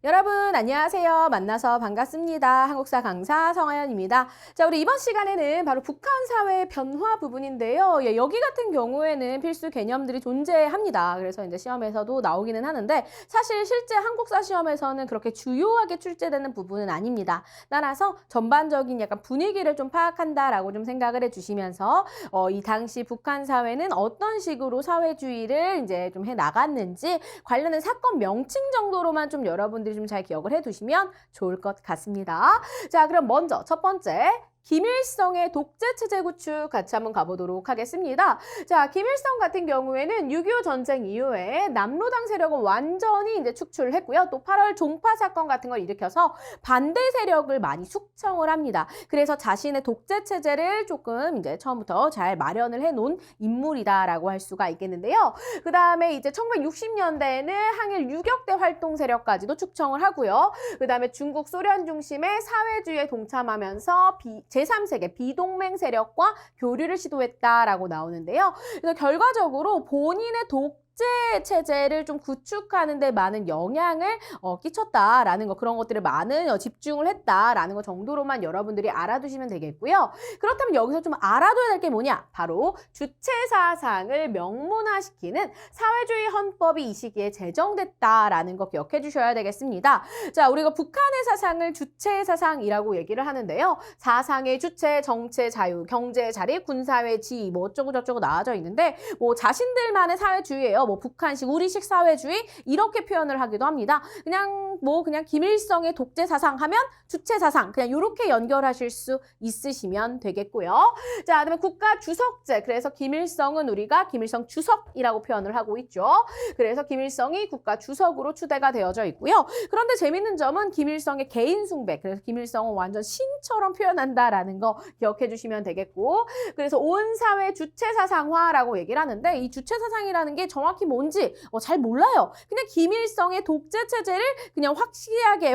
여러분 안녕하세요. 만나서 반갑습니다. 한국사 강사 성하연입니다. 자, 우리 이번 시간에는 바로 북한 사회의 변화 부분인데요. 여기 같은 경우에는 필수 개념들이 존재합니다. 그래서 이제 시험에서도 나오기는 하는데 사실 실제 한국사 시험에서는 그렇게 주요하게 출제되는 부분은 아닙니다. 따라서 전반적인 약간 분위기를 좀 파악한다라고 좀 생각을 해주시면서 이 당시 북한 사회는 어떤 식으로 사회주의를 이제 좀 해 나갔는지 관련된 사건 명칭 정도로만 좀 여러분들이 좀 잘 기억을 해두시면 좋을 것 같습니다. 자, 그럼 먼저 첫 번째. 김일성의 독재체제 구축 같이 한번 가보도록 하겠습니다. 자, 김일성 같은 경우에는 6.25 전쟁 이후에 남로당 세력은 완전히 이제 축출을 했고요. 또 8월 종파 사건 같은 걸 일으켜서 반대 세력을 많이 숙청을 합니다. 그래서 자신의 독재체제를 조금 이제 처음부터 잘 마련을 해놓은 인물이다라고 할 수가 있겠는데요. 그 다음에 이제 1960년대에는 항일 유격대 활동 세력까지도 축청을 하고요. 그 다음에 중국 소련 중심의 사회주의에 동참하면서 제3세계 비동맹 세력과 교류를 시도했다라고 나오는데요. 그래서 결과적으로 본인의 독재 체제를 좀 구축하는 데 많은 영향을 끼쳤다라는 거, 그런 것들을 많은 집중을 했다라는 거 정도로만 여러분들이 알아두시면 되겠고요. 그렇다면 여기서 좀 알아둬야 될 게 뭐냐? 바로 주체사상을 명문화시키는 사회주의 헌법이 이 시기에 제정됐다라는 거 기억해 주셔야 되겠습니다. 자, 우리가 북한의 사상을 주체사상이라고 얘기를 하는데요. 사상의 주체, 정체, 자유, 경제, 자리, 군사회, 지위 뭐 어쩌고 저쩌고 나와져 있는데 뭐 자신들만의 사회주의예요. 뭐 북한식, 우리식 사회주의 이렇게 표현을 하기도 합니다. 그냥 김일성의 독재 사상 하면 주체 사상 그냥 이렇게 연결하실 수 있으시면 되겠고요. 자, 그다음에 국가 주석제. 그래서 김일성은 우리가 김일성 주석이라고 표현을 하고 있죠. 그래서 김일성이 국가 주석으로 추대가 되어져 있고요. 그런데 재밌는 점은 김일성의 개인 숭배. 그래서 김일성은 완전 신처럼 표현한다라는 거 기억해 주시면 되겠고. 그래서 온 사회 주체 사상화라고 얘기를 하는데 이 주체 사상이라는 게 정확히 뭔지 잘 몰라요. 그냥 김일성의 독재 체제를 그냥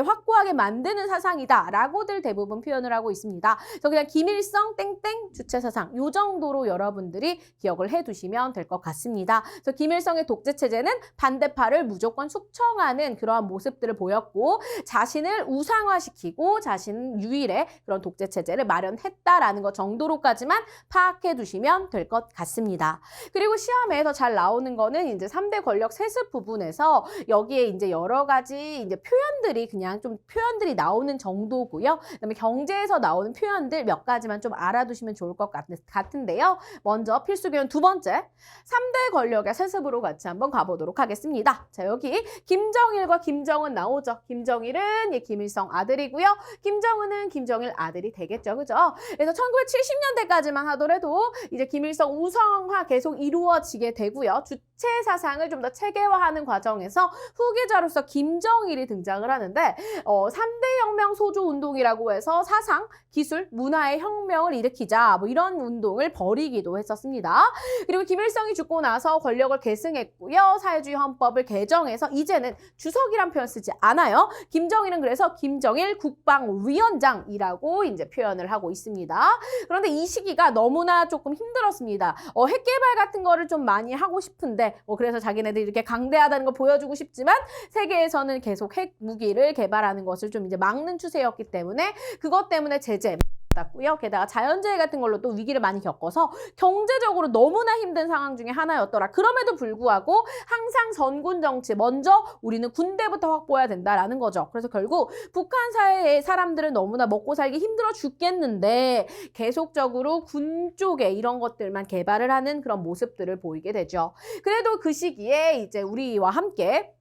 확고하게 만드는 사상이다라고들 대부분 표현을 하고 있습니다. 그래서 그냥 김일성 땡땡 주체 사상 이 정도로 여러분들이 기억을 해두시면 될 것 같습니다. 그래서 김일성의 독재 체제는 반대파를 무조건 숙청하는 그러한 모습들을 보였고 자신을 우상화시키고 자신 유일의 그런 독재 체제를 마련했다라는 것 정도로까지만 파악해 두시면 될 것 같습니다. 그리고 시험에 더 잘 나오는 거는 이제 3대 권력 세습 부분에서 여기에 이제 여러 가지 이제 표현들이 나오는 정도고요. 그다음에 경제에서 나오는 표현들 몇 가지만 좀 알아두시면 좋을 것 같은데요. 먼저 필수 교훈 두 번째, 3대 권력의 세습으로 같이 한번 가보도록 하겠습니다. 자, 여기 김정일과 김정은 나오죠. 김정일은 김일성 아들이고요. 김정은은 김정일 아들이 되겠죠. 그죠? 그래서 1970년대까지만 하더라도 이제 김일성 우성화 계속 이루어지게 되고요. 주체 사상을 좀 더 체계화하는 과정에서 후계자로서 김정일이 등장을 하는데 3대 혁명 소조 운동이라고 해서 사상, 기술, 문화의 혁명을 일으키자 뭐 이런 운동을 벌이기도 했었습니다. 그리고 김일성이 죽고 나서 권력을 계승했고요. 사회주의 헌법을 개정해서 이제는 주석이란 표현 쓰지 않아요. 김정일은 그래서 김정일 국방위원장이라고 이제 표현을 하고 있습니다. 그런데 이 시기가 너무나 조금 힘들었습니다. 핵 개발 같은 거를 좀 많이 하고 싶은데 그래서 자기네들이 이렇게 강대하다는 걸 보여주고 싶지만 세계에서는 계속 핵 무기를 개발하는 것을 좀 이제 막는 추세였기 때문에 그것 때문에 제재 받았고요. 게다가 자연재해 같은 걸로 또 위기를 많이 겪어서 경제적으로 너무나 힘든 상황 중에 하나였더라. 그럼에도 불구하고 항상 선군 정치, 먼저 우리는 군대부터 확보해야 된다라는 거죠. 그래서 결국 북한 사회의 사람들은 너무나 먹고 살기 힘들어 죽겠는데 계속적으로 군 쪽에 이런 것들만 개발을 하는 그런 모습들을 보이게 되죠. 그래도 그 시기에 이제 우리와 함께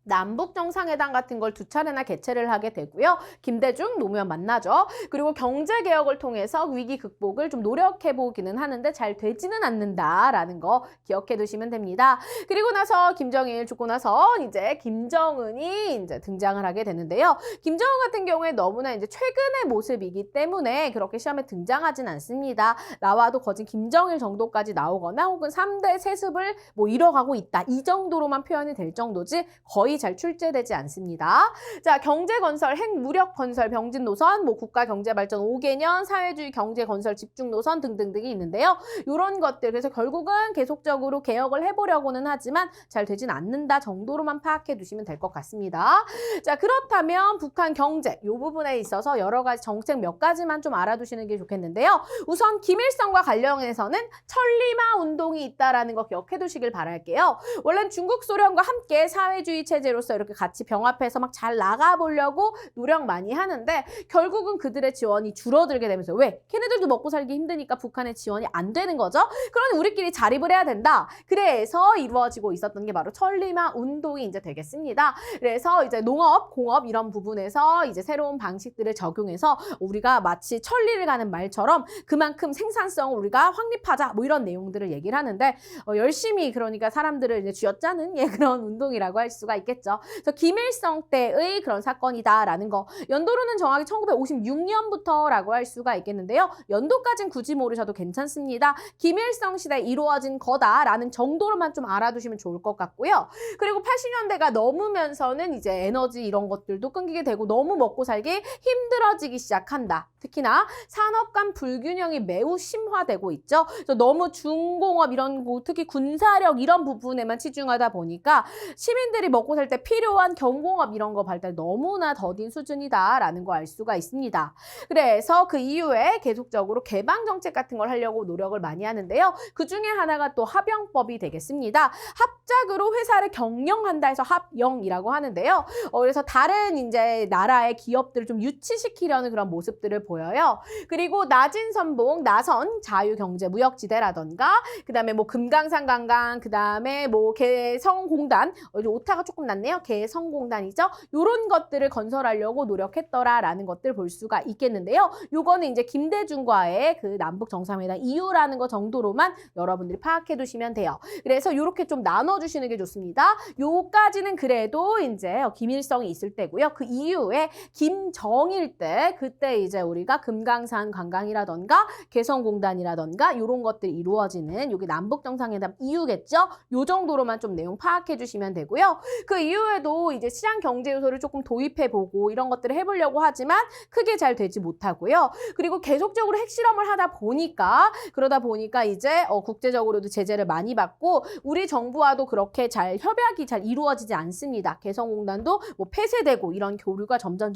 남북정상회담 같은 걸 2차례나 개최를 하게 되고요. 김대중, 노무현 만나죠. 그리고 경제개혁을 통해서 위기 극복을 좀 노력해보기는 하는데 잘 되지는 않는다라는 거 기억해 두시면 됩니다. 그리고 나서 김정일 죽고 나서 이제 김정은이 이제 등장을 하게 되는데요. 김정은 같은 경우에 너무나 이제 최근의 모습이기 때문에 그렇게 시험에 등장하진 않습니다. 나와도 거진 김정일 정도까지 나오거나 혹은 3대 세습을 뭐 이뤄가고 있다. 이 정도로만 표현이 될 정도지 거의 거의 잘 출제되지 않습니다. 자, 경제건설, 핵무력건설, 병진노선, 뭐 국가경제발전 5개년, 사회주의 경제건설 집중노선 등등등이 있는데요. 이런 것들, 그래서 결국은 계속적으로 개혁을 해보려고는 하지만 잘 되진 않는다 정도로만 파악해 두시면 될 것 같습니다. 자, 그렇다면 북한 경제 이 부분에 있어서 여러 가지 정책 몇 가지만 좀 알아두시는 게 좋겠는데요. 우선 김일성과 관련해서는 천리마 운동이 있다라는 거 기억해 두시길 바랄게요. 원래는 중국 소련과 함께 사회주의 체제로서 이렇게 같이 병합해서 막 잘 나가보려고 노력 많이 하는데 결국은 그들의 지원이 줄어들게 되면서 왜? 걔네들도 먹고 살기 힘드니까 북한의 지원이 안 되는 거죠. 그러니 우리끼리 자립을 해야 된다. 그래서 이루어지고 있었던 게 바로 천리마 운동이 이제 되겠습니다. 그래서 이제 농업, 공업 이런 부분에서 이제 새로운 방식들을 적용해서 우리가 마치 천리를 가는 말처럼 그만큼 생산성을 우리가 확립하자 뭐 이런 내용들을 얘기를 하는데 열심히 그러니까 사람들을 이제 쥐어짜는 그런 운동이라고 할 수가 있겠죠. 그래서 김일성 때의 그런 사건이다라는 거. 연도로는 정확히 1956년부터라고 할 수가 있겠는데요. 연도까지는 굳이 모르셔도 괜찮습니다. 김일성 시대에 이루어진 거다라는 정도로만 좀 알아두시면 좋을 것 같고요. 그리고 80년대가 넘으면서는 이제 에너지 이런 것들도 끊기게 되고 너무 먹고 살기 힘들어지기 시작한다. 특히나 산업 간 불균형이 매우 심화되고 있죠. 그래서 너무 중공업 이런 거, 특히 군사력 이런 부분에만 치중하다 보니까 시민들이 먹고 살 때 필요한 경공업 이런 거 발달 너무나 더딘 수준이다라는 거 알 수가 있습니다. 그래서 그 이후에 계속적으로 개방 정책 같은 걸 하려고 노력을 많이 하는데요. 그 중에 하나가 또 합영법이 되겠습니다. 합작으로 회사를 경영한다 해서 합영이라고 하는데요. 그래서 다른 이제 나라의 기업들을 좀 유치시키려는 그런 모습들을 보여요. 그리고 낮은 선봉, 나선, 자유경제무역지대라던가 그다음에 뭐 금강산 관광, 그다음에 뭐 개성공단, 오타가 조금 났네요. 개성공단이죠. 이런 것들을 건설하려고 노력했더라라는 것들 볼 수가 있겠는데요. 요거는 이제 김대중과의 그 남북 정상회담 이후라는 거 정도로만 여러분들이 파악해 두시면 돼요. 그래서 이렇게 좀 나눠주시는 게 좋습니다. 요까지는 그래도 이제 김일성이 있을 때고요. 그 이후에 김정일 때 그때 이제 우리가 금강산 관광이라던가 개성공단이라던가 이런 것들이 이루어지는 여기 남북 정상회담 이후겠죠. 요 정도로만 좀 내용 파악해 주시면 되고요. 그 이후에도 이제 시장 경제 요소를 조금 도입해 보고 이런 것들을 해보려고 하지만 크게 잘 되지 못하고요. 그리고 계속적으로 핵실험을 하다 보니까 그러다 보니까 이제 국제적으로도 제재를 많이 받고 우리 정부와도 그렇게 잘 협약이 잘 이루어지지 않습니다. 개성공단도 뭐 폐쇄되고 이런 교류가 점점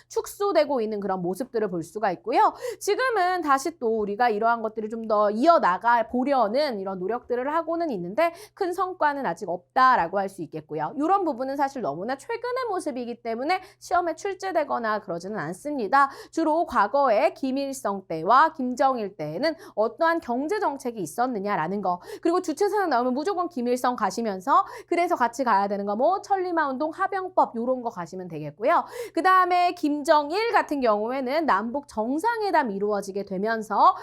축소되고 있는 그런 모습들을 볼 수가 있고요. 지금은 다시 또 우리가 이러한 것들을 좀 더 이어나가 보려는 이런 노력들을 하고는 있는데 큰 성과는 아직 없다라고 할 수 있겠고요. 이런 부분은 사실 너무나 최근의 모습이기 때문에 시험에 출제되거나 그러지는 않습니다. 주로 과거에 김일성 때와 김정일 때에는 어떠한 경제 정책이 있었느냐라는 거, 그리고 주체사상 나오면 무조건 김일성 가시면서 그래서 같이 가야 되는 거 뭐 천리마 운동, 합영법 이런 거 가시면 되겠고요. 그 다음에 김정일 같은 경우에는 남북 정상회담 이루어지게 되면서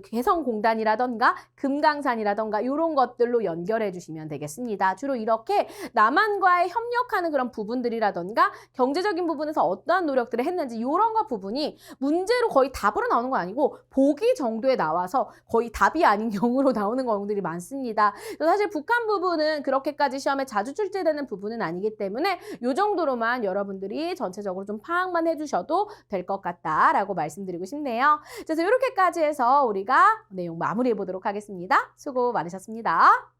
개성공단이라던가 금강산이라던가 이런 것들로 연결해 주시면 되겠습니다. 주로 이렇게 남한과의 협력하는 그런 부분들이라던가 경제적인 부분에서 어떠한 노력들을 했는지 이런 거 부분이 문제로 거의 답으로 나오는 건 아니고 보기 정도에 나와서 거의 답이 아닌 경우로 나오는 경우들이 많습니다. 사실 북한 부분은 그렇게까지 시험에 자주 출제되는 부분은 아니기 때문에 이 정도로만 여러분들이 전체적으로 좀 파악만 해주셔도 될 것 같다라고 말씀드리고 싶네요. 그래서 이렇게까지 해서 우리가 내용 마무리해 보도록 하겠습니다. 수고 많으셨습니다.